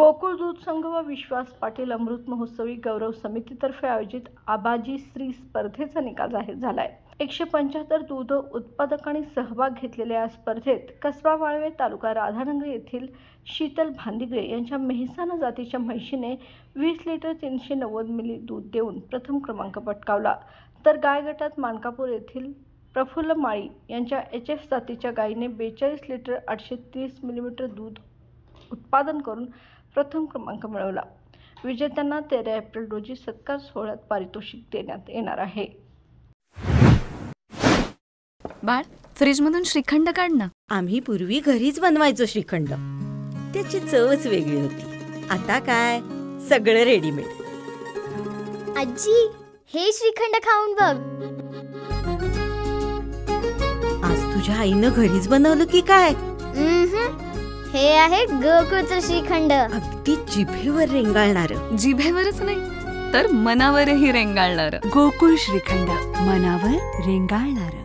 गोकुळ दूध संघ व विश्वास पाटील अमृत महोत्सवी गौरव समितीतर्फे आयोजित आबाजी श्री स्पर्धेचा निकाल जाहीर झालाय। 175 दूध उत्पादकांनी सहभाग घेतलेल्या या स्पर्धेत कसबा वाळवे तालुका राधानगरी येथील शीतल भांदिगळे यांच्या मेहसाणा जातीच्या म्हैशीने 20 लिटर 390 मिली दूध देऊन प्रथम क्रमांक पटकावला, तर गाय गटात मानकापूर येथील प्रफुल्ल माळी यांच्या HF जातीच्या गायीने 42 लिटर 830 मिलीलीटर दूध उत्पादन करून प्रथम क्रमांक मिळवला। विजेत्यांना 13 एप्रिल रोजी सत्कार सोहळ्यात पारितोषिक देण्यात येणार आहे। बाळ, फ्रीजमधून श्रीखंड काढ ना। आम्ही पूर्वी घरीच बनवायचो श्रीखंड, त्याची चवच वेगळी होती। आता काय सगळं रेडीमेड। आजी, हे श्रीखंड खाऊन बघ। आज तुझ्या आईनं घरीच बनवलं की काय? हे आहे गोकुळचं श्रीखंड। अगदी जिभेवर रेंगाळणार। जिभेवरच नाही तर मनावरही रेंगाळणार। गोकुळ श्रीखंड, मनावर रेंगाळणार।